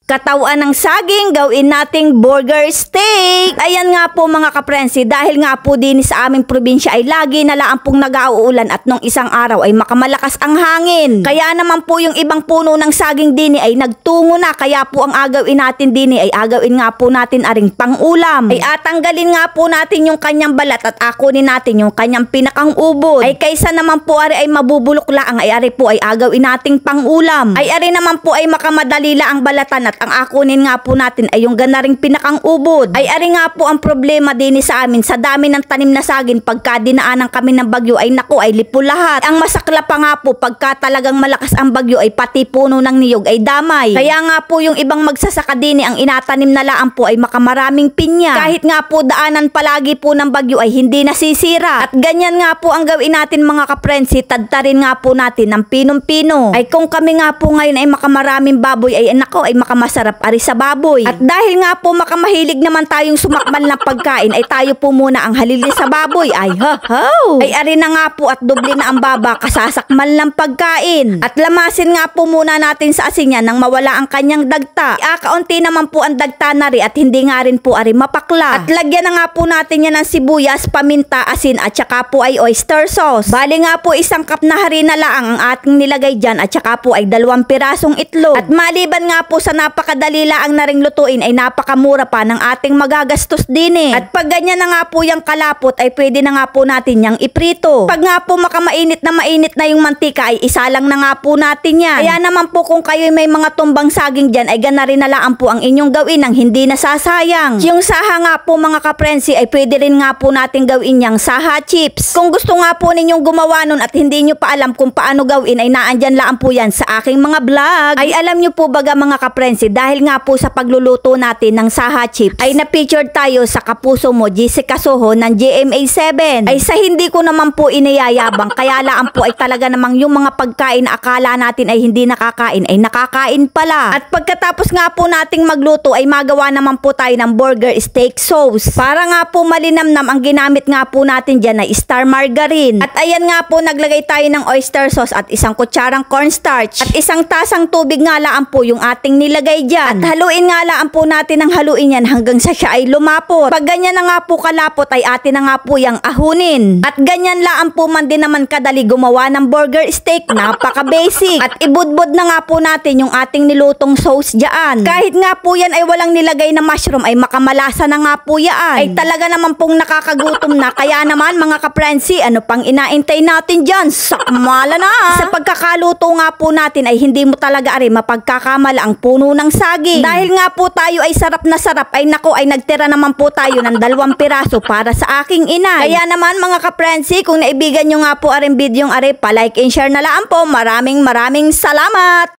katawan ng saging, gawin nating burger steak. Ayan nga po mga kaprensi, dahil nga po din sa aming probinsya ay lagi na lang pong nag-auulan at nung isang araw ay makamalakas ang hangin. Kaya naman po yung ibang puno ng saging dini ay nagtungo na, kaya po ang agawin natin dini ay agawin nga po natin aring pang-ulam. Ay atanggalin nga po natin yung kanyang balat at akunin natin yung kanyang pinakang ubod. Ay kaysa naman po ari ay mabubulok laang, ay ari po ay agawin nating pang-ulam. Ay ari naman po ay makamadali laang balatan at ang akunin nga po natin ay yung ganaring pinakang ubod. Ay ari nga po ang problema din sa amin, sa dami ng tanim na saging, pagka dinaanan kami ng bagyo ay naku ay lipo lahat. Ang masakla pa nga po, pagka talagang malakas ang bagyo ay pati puno ng niyog ay damay. Kaya nga po yung ibang magsasaka din ang inatanim na laang po ay makamaraming pinya. Kahit nga po daanan palagi po ng bagyo ay hindi nasisira. At ganyan nga po ang gawin natin mga kaprensi, tadtarin nga po natin ng pinong-pino. Ay kung kami nga po ngayon ay makamaraming baboy ay nako ay makamasarap ari sa baboy. At dahil nga po makamahilig naman tayong sumakmal ng pagkain ay tayo po muna ang halili sa baboy. Ay ho! Ay ari na nga po at doble na ang baba kasasakmal ng pagkain. At lamasin nga po muna natin sa asin yan nang mawala ang kanyang dagta. Kaunti naman po ang dagta na rin at hindi nga rin po ari mapakla. At lagyan na nga po natin yan ng sibuyas, paminta, asin at saka po ay oyster sauce. Bali nga po isang cup na harina laang ang ating nilagay dyan at saka po ay 2 pirasong itlog. At maliban nga po sa napakadali laang na ring lutuin ay napakamura pa ng ating magagastos din eh. At pag ganyan na nga po yung kalapot ay pwede na nga po natin yang iprito. Pag nga po makamainit na yung mantika ay isa lang na nga po natin yan. Kaya naman po kung kayo may mga tumbang saging dyan ay gana rin na lang po ang inyong gawin nang hindi nasasayang. Yung saha nga po mga kaprensi ay pwede rin nga po natin gawin yang saha chips. Kung gusto nga po ninyong gumawa nun at hindi nyo pa alam kung paano gawin ay naandyan lang po yan sa aking mga vlog. Ay alam nyo po baga mga kaprensi, dahil nga po sa pagluluto natin ng saha chips ay na-featured tayo sa Kapuso Mo Jessica Soho ng GMA7. Ay sa hindi ko naman po iniyayabang, kaya lang po ay talaga namang yung mga pagkain na akala natin ay hindi nakakain ay nakakain pala. At pagkatapos nga po nating magluto ay magawa naman po tayo ng burger steak sauce. Para nga po malinamnam, ang ginamit nga po natin dyan ay star margarine. At ayan nga po, naglagay tayo ng oyster sauce at isang kutsarang cornstarch. At isang tasang tubig nga lang po yung ating nilagay dyan. At haluin nga lang po natin ang haluin yan hanggang sa siya ay lumapot. Pag ganyan na nga po kalapot ay atin na nga po yung ahunin. At ganyan lang po man din naman kadali gumawa ng burger steak. Napaka-basic. At ibudbud na nga po natin yung ating nilutong sauce dyan. Kahit nga po yan ay walang nilagay na mushroom ay makamalasa na nga po yan. Ay talaga naman pong nakakagutom na. Kaya naman mga kaprensi, ano pang inaintay natin dyan? Sakmala na! Sa pagkakaluto nga po natin ay hindi mo talaga ari mapagkakamala ang puno ng saging. Dahil nga po tayo ay sarap na sarap ay nako ay nagtira naman po tayo ng 2 piraso para sa aking inay. Kaya naman mga kaprensi, kung naibigan nyo nga po aring video yung ari, pa-like and share na lang po. Maraming salamat!